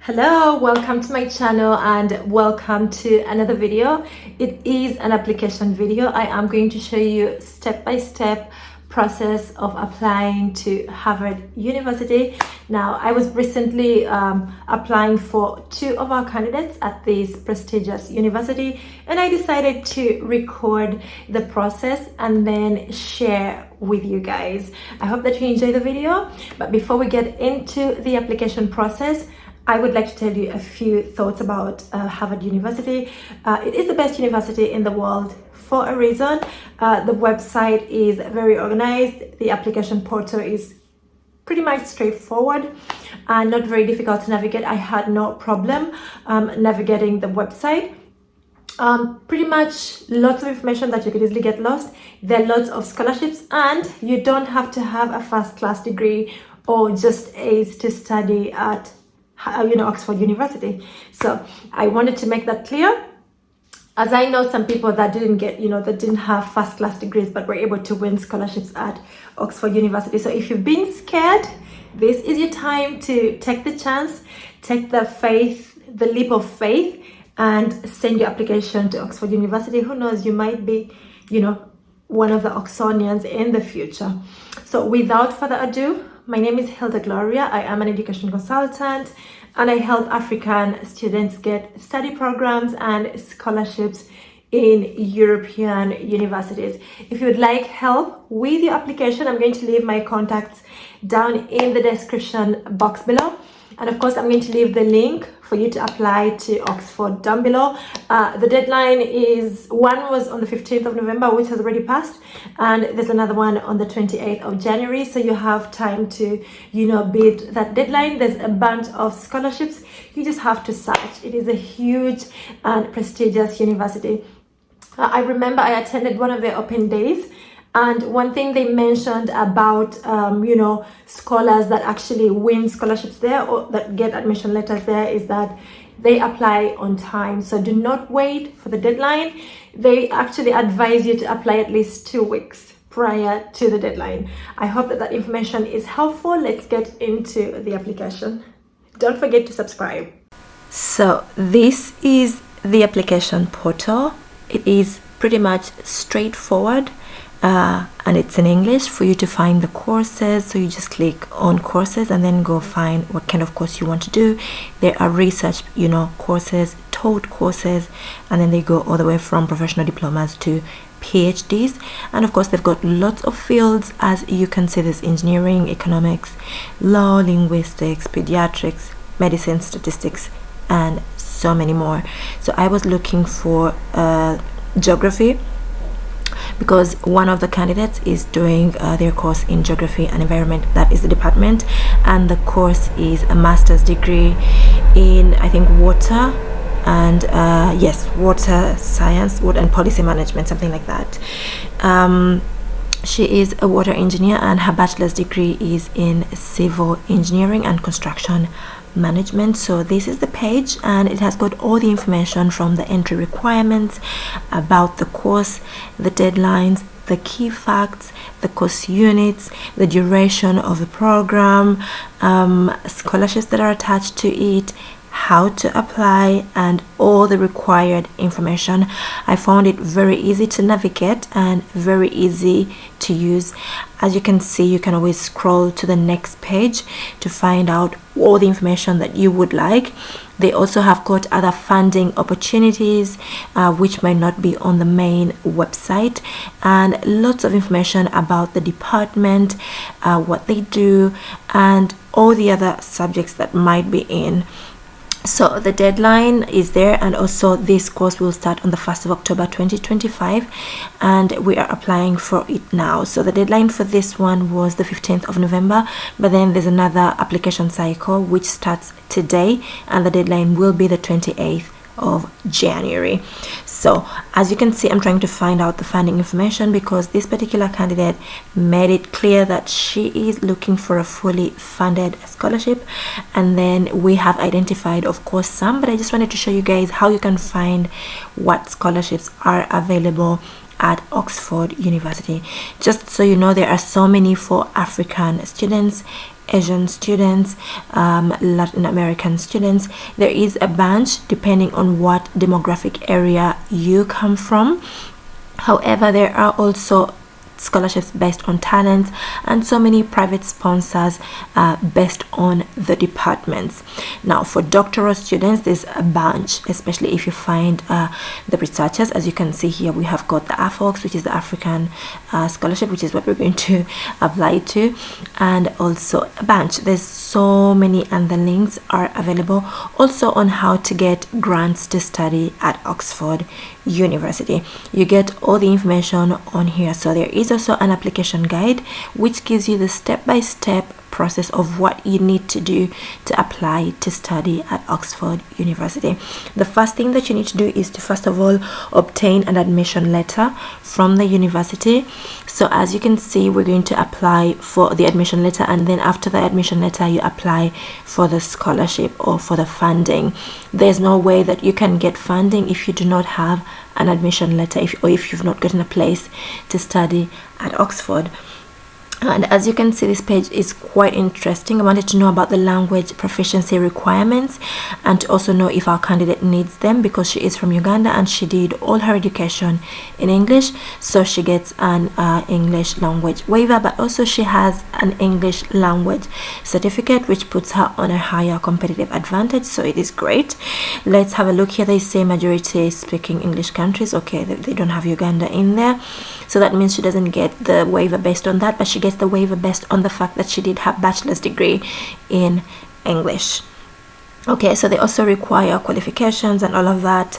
Hello, welcome to my channel and welcome to another video. It is an application video. I am going to show you step-by-step process of applying to Harvard University. Now, I was recently applying for two of our candidates at this prestigious university, and I decided to record the process and then share with you guys. I hope that you enjoy the video, but before we get into the application process, I would like to tell you a few thoughts about Harvard University. It is the best university in the world for a reason. The website is very organized. The application portal is pretty much straightforward and not very difficult to navigate. I had no problem navigating the website. Pretty much lots of information that you could easily get lost. There are lots of scholarships, and you don't have to have a first-class degree or just A's to study at Oxford University. So I wanted to make that clear, as I know some people that didn't get, that didn't have first class degrees but were able to win scholarships at Oxford University. So if you've been scared, this is your time to take the chance, take the leap of faith, and send your application to Oxford University. Who knows, you might be, one of the Oxonians in the future. So without further ado, my name is Hilda Gloria. I am an education consultant, and I help African students get study programs and scholarships in European universities. If you would like help with your application, I'm going to leave my contacts down in the description box below. And of course, I'm going to leave the link for you to apply to Oxford down below. The deadline one was on the 15th of November, which has already passed. And there's another one on the 28th of January. So you have time to, beat that deadline. There's a bunch of scholarships. You just have to search. It is a huge and prestigious university. I remember I attended one of their open days. And one thing they mentioned about, scholars that actually win scholarships there or that get admission letters there is that they apply on time. So do not wait for the deadline. They actually advise you to apply at least 2 weeks prior to the deadline. I hope that information is helpful. Let's get into the application. Don't forget to subscribe. So this is the application portal. It is pretty much straightforward. And it's in English for you to find the courses. So you just click on courses and then go find what kind of course you want to do. There are research, courses, taught courses, and then they go all the way from professional diplomas to PhDs. And of course, they've got lots of fields. As you can see, there's engineering, economics, law, linguistics, pediatrics, medicine, statistics, and so many more. So I was looking for geography, because one of the candidates is doing their course in geography and environment. That is the department, and the course is a master's degree in, I think, water and water science, water and policy management, something like that. She is a water engineer, and her bachelor's degree is in civil engineering and construction management. So this is the page, and it has got all the information from the entry requirements about the course, the deadlines, the key facts, the course units, the duration of the program, scholarships that are attached to it, how to apply, and all the required information. I found it very easy to navigate and very easy to use. As you can see, you can always scroll to the next page to find out all the information that you would like. They also have got other funding opportunities which might not be on the main website, and lots of information about the department, what they do, and all the other subjects that might be in. So the deadline is there, and also this course will start on the 1st of October 2025, and we are applying for it now. So the deadline for this one was the 15th of November, but then there's another application cycle which starts today, and the deadline will be the 28th of January. So as you can see, I'm trying to find out the funding information because this particular candidate made it clear that she is looking for a fully funded scholarship, and then we have identified, of course, some, but I just wanted to show you guys how you can find what scholarships are available at Oxford University. Just so you know, there are so many for African students Asian students, Latin American students. There is a bunch depending on what demographic area you come from. However, there are also scholarships based on talents and so many private sponsors based on the departments. Now for doctoral students, there's a bunch, especially if you find the researchers. As you can see here, we have got the AFOX, which is the African scholarship, which is what we're going to apply to, and also a bunch. There's so many, and the links are available also on how to get grants to study at Oxford University. You get all the information on here. So there is also an application guide which gives you the step-by-step process of what you need to do to apply to study at Oxford University. The first thing that you need to do is to first of all obtain an admission letter from the university. So as you can see, we're going to apply for the admission letter, and then after the admission letter you apply for the scholarship or for the funding. There's no way that you can get funding if you do not have an admission letter, or if you've not gotten a place to study at Oxford. And as you can see, this page is quite interesting. I wanted to know about the language proficiency requirements and to also know if our candidate needs them, because she is from Uganda and she did all her education in English, so she gets an English language waiver, but also she has an English language certificate which puts her on a higher competitive advantage, so it is great. Let's have a look here. They say majority speaking English countries. Okay, they don't have Uganda in there, so that means she doesn't get the waiver based on that, but she gets the waiver based on the fact that she did have bachelor's degree in English. Okay, so they also require qualifications and all of that,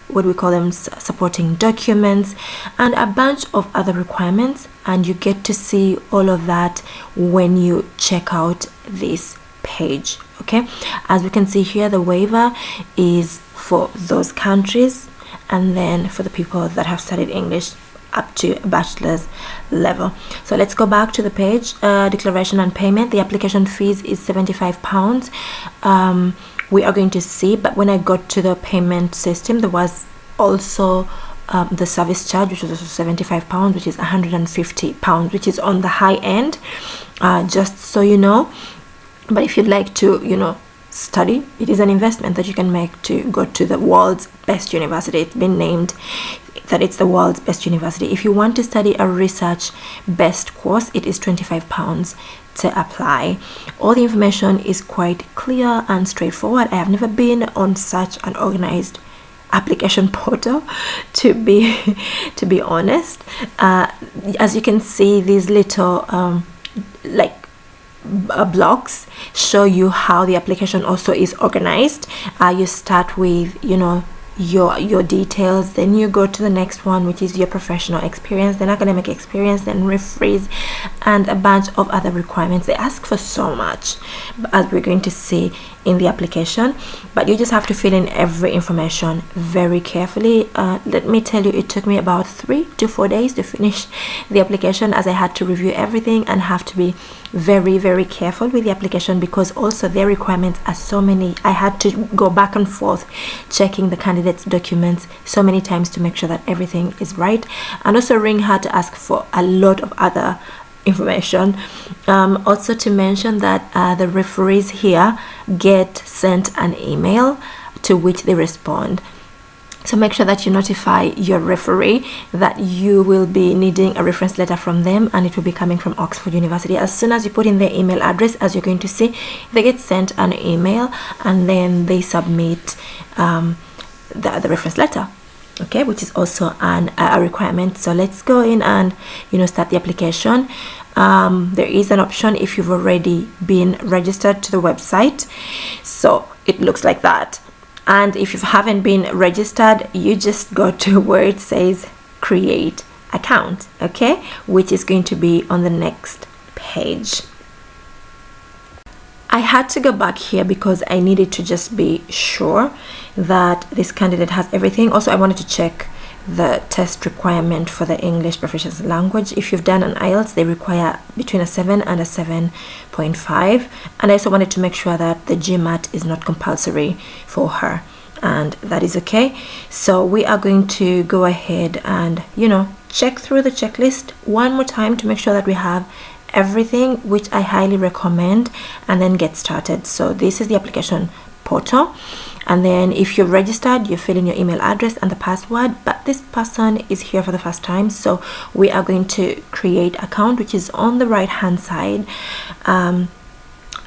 what we call them, supporting documents and a bunch of other requirements, and you get to see all of that when you check out this page. Okay, as we can see here, the waiver is for those countries, and then for the people that have studied English up to a bachelor's level. So let's go back to the page. Declaration and payment. The application fees is £75. We are going to see, but when I got to the payment system, there was also the service charge, which was also £75, which is £150, which is on the high end, just so you know. But if you'd like to, study, it is an investment that you can make to go to the world's best university. It's been named that it's the world's best university. If you want to study a research based course, it is £25 to apply. All the information is quite clear and straightforward. I have never been on such an organized application portal, to be honest. As you can see, these little blocks show you how the application also is organized. You start with your details, then you go to the next one, which is your professional experience, then academic experience, then referees, and a bunch of other requirements. They ask for so much, as we're going to see in the application, but you just have to fill in every information very carefully. Let me tell you, it took me about 3 to 4 days to finish the application, as I had to review everything and have to be very, very careful with the application, because also their requirements are so many. I had to go back and forth checking the candidate's documents so many times to make sure that everything is right, and also ring her to ask for a lot of other information. Also to mention that the referees here get sent an email to which they respond. So make sure that you notify your referee that you will be needing a reference letter from them, and it will be coming from Oxford University. As soon as you put in their email address, as you're going to see, they get sent an email, and then they submit the reference letter, okay, which is also a requirement. So let's go in and start the application. There is an option if you've already been registered to the website, so it looks like that. And if you haven't been registered, you just go to where it says create account, okay, which is going to be on the next page. I had to go back here because I needed to just be sure that this candidate has everything. Also, I wanted to check the test requirement for the English proficiency language. If you've done an IELTS, they require between a 7 and a 7.5, and I also wanted to make sure that the GMAT is not compulsory for her, and that is okay. So we are going to go ahead and check through the checklist one more time to make sure that we have everything, which I highly recommend, and then get started. So this is the application portal, and then if you're registered, you fill in your email address and the password. But this person is here for the first time, so we are going to create account, which is on the right hand side.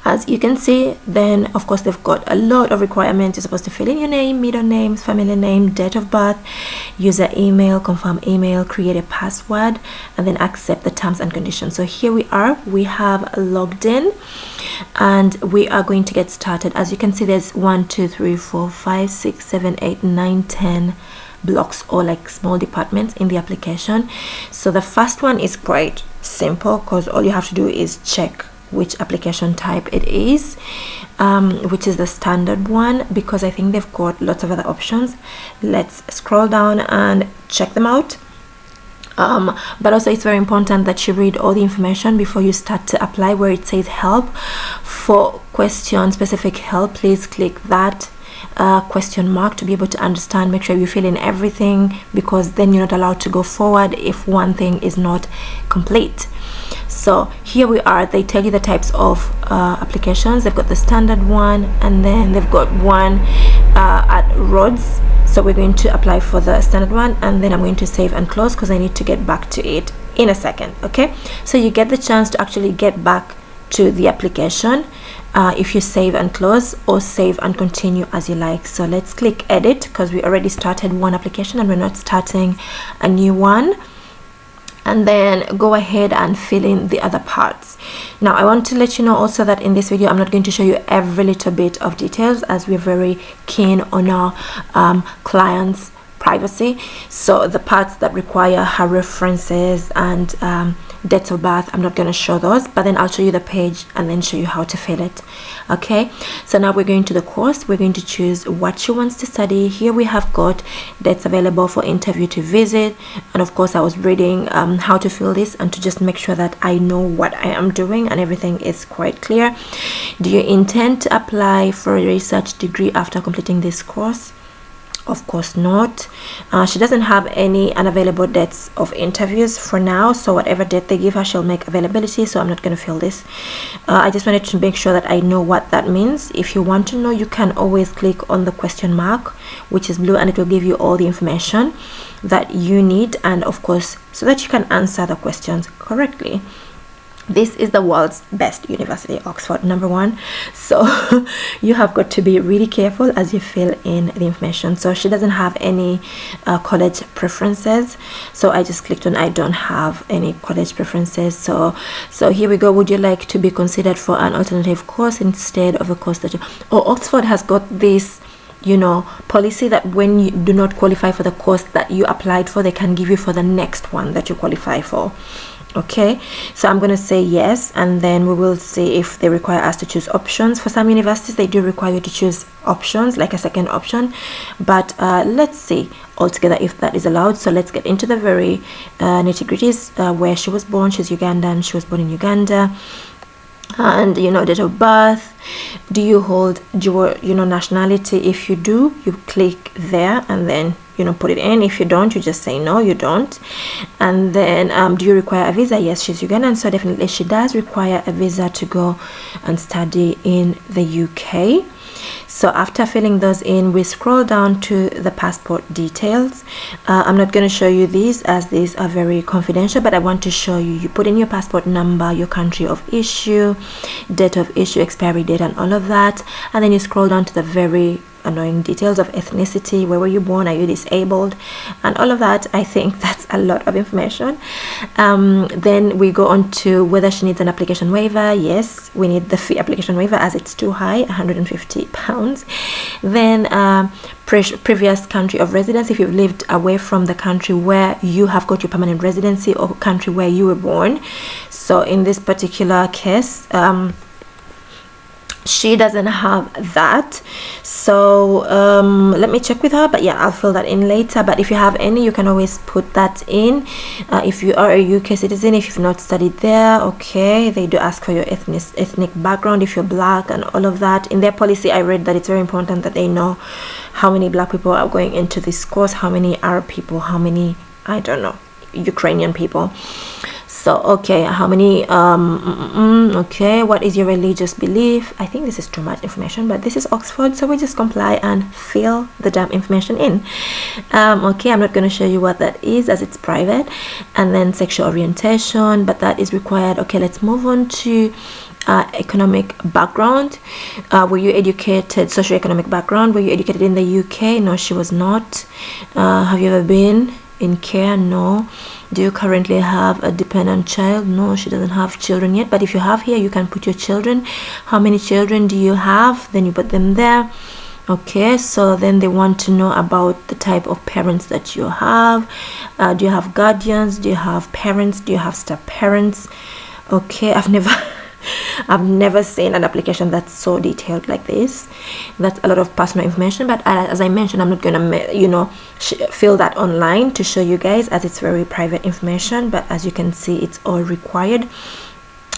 As you can see, then of course they've got a lot of requirements. You're supposed to fill in your name, middle names, family name, date of birth, user email, confirm email, create a password, and then accept the terms and conditions. So here we are, we have logged in, and we are going to get started. As you can see, there's 1 2 3 4 5 6 7 8 9 10 blocks, or like small departments in the application. So the first one is quite simple, because all you have to do is check which application type it is, which is the standard one, because I think they've got lots of other options. Let's scroll down and check them out. But also it's very important that you read all the information before you start to apply. Where it says help, for question specific help, please click that question mark to be able to understand. Make sure you fill in everything, because then you're not allowed to go forward if one thing is not complete. So here we are, they tell you the types of applications. They've got the standard one, and then they've got one at roads. So we're going to apply for the standard one, and then I'm going to save and close because I need to get back to it in a second. Okay, so you get the chance to actually get back to the application if you save and close, or save and continue as you like. So let's click edit, because we already started one application and we're not starting a new one. And then go ahead and fill in the other parts. Now I want to let you know also that in this video I'm not going to show you every little bit of details, as we're very keen on our clients' privacy. So the parts that require her references and dates of birth, I'm not going to show those, but then I'll show you the page and then show you how to fill it. Okay, so now we're going to the course. We're going to choose what she wants to study. Here we have got dates available for interview to visit, and of course I was reading how to fill this, and to just make sure that I know what I am doing and everything is quite clear. Do you intend to apply for a research degree after completing this course? Of course not. She doesn't have any unavailable dates of interviews for now, so whatever date they give her, she'll make availability, so I'm not going to fill this. I just wanted to make sure that I know what that means. If you want to know, you can always click on the question mark, which is blue, and it will give you all the information that you need, and of course so that you can answer the questions correctly. This is the world's best university, Oxford, #1. So you have got to be really careful as you fill in the information. So she doesn't have any college preferences, so I just clicked on I don't have any college preferences. So here we go. Would you like to be considered for an alternative course instead of a course that you... Oxford has got this, you know, policy that when you do not qualify for the course that you applied for, they can give you for the next one that you qualify for. Okay, so I'm going to say yes, and then we will see if they require us to choose options. For some universities they do require you to choose options, like a second option, but let's see altogether if that is allowed. So let's get into the very nitty-gritties. Where she was born, she's Ugandan, she was born in Uganda. And you know, date of birth. Do you hold dual, you know, nationality? If you do, you click there and then, you know, put it in. If you don't, you just say no, you don't. And then do you require a visa? Yes, she's Ugandan, so definitely she does require a visa to go and study in the UK. So after filling those in, we scroll down to the passport details. I'm not going to show you these as these are very confidential, but I want to show you. You put in your passport number, your country of issue, date of issue, expiry date, and all of that, and then you scroll down to the very annoying details of ethnicity. Where were you born? Are you disabled? And all of that. I think that's a lot of information. Then we go on to whether she needs an application waiver. Yes, we need the fee application waiver as it's too high, £150. Then previous country of residence, if you've lived away from the country where you have got your permanent residency, or country where you were born. So in this particular case, she doesn't have that, so let me check with her, but yeah, I'll fill that in later. But if you have any, you can always put that in. If you are a UK citizen, if you've not studied there, okay, they do ask for your ethnic background, if you're black, and all of that. In their policy, I read that it's very important that they know how many black people are going into this course, how many Arab people, how many, I don't know, Ukrainian people. So okay, how many okay, what is your religious belief? I think this is too much information, but this is Oxford, so we just comply and fill the damn information in. Okay, I'm not going to show you what that is as it's private. And then sexual orientation, but that is required. Okay, let's move on to economic background. Were you educated? Socioeconomic background, were you educated in the UK? No, she was not. Have you ever been in care? No. Do you currently have a dependent child? No, she doesn't have children yet, but if you have here, you can put your children. How many children do you have? Then you put them there. Okay, so then they want to know about the type of parents that you have. Do you have guardians? Do you have parents? Do you have step parents? Okay, I've never seen an application that's so detailed like this. That's a lot of personal information, but as I mentioned, I'm not gonna fill that online to show you guys, as it's very private information. But as you can see, it's all required.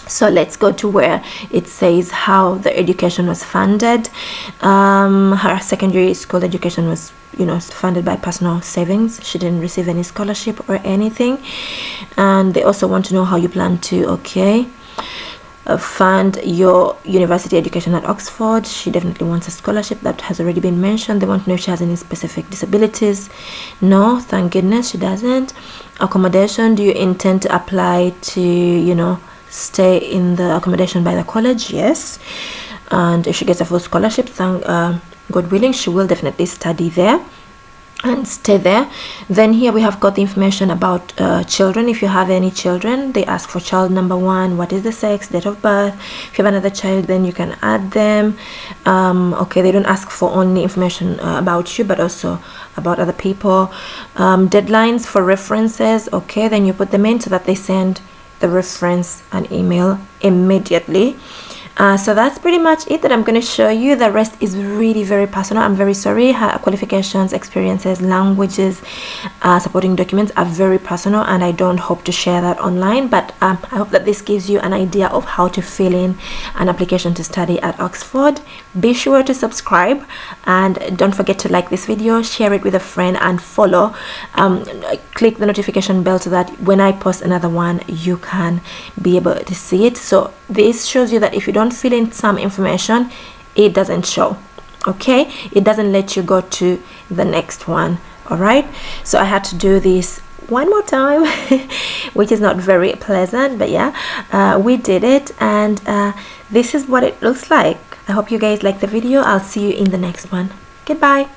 So let's go to where it says how the education was funded. Her secondary school education was funded by personal savings. She didn't receive any scholarship or anything. And they also want to know how you plan to fund your university education at Oxford. She definitely wants a scholarship. That has already been mentioned. They want to know if she has any specific disabilities. No, thank goodness she doesn't. Accommodation, do you intend to apply to stay in the accommodation by the college? Yes. And if she gets a full scholarship, God willing, she will definitely study there and stay there. Then here we have got the information about children. If you have any children, they ask for child number 1, what is the sex, date of birth. If you have another child, then you can add them. Okay, they don't ask for only information about you, but also about other people. Deadlines for references. Okay, then you put them in so that they send the reference an email immediately. So that's pretty much it that I'm going to show you. The rest is really very personal. I'm very sorry. Her qualifications, experiences, languages, supporting documents are very personal, and I don't hope to share that online, but I hope that this gives you an idea of how to fill in an application to study at Oxford. Be sure to subscribe, and don't forget to like this video, share it with a friend, and follow. Click the notification bell so that when I post another one, you can be able to see it. So this shows you that if you don't fill in some information, it doesn't show. Okay, it doesn't let you go to the next one. All right, so I had to do this one more time which is not very pleasant, but yeah, we did it, and this is what it looks like. I hope you guys like the video. I'll see you in the next one. Goodbye.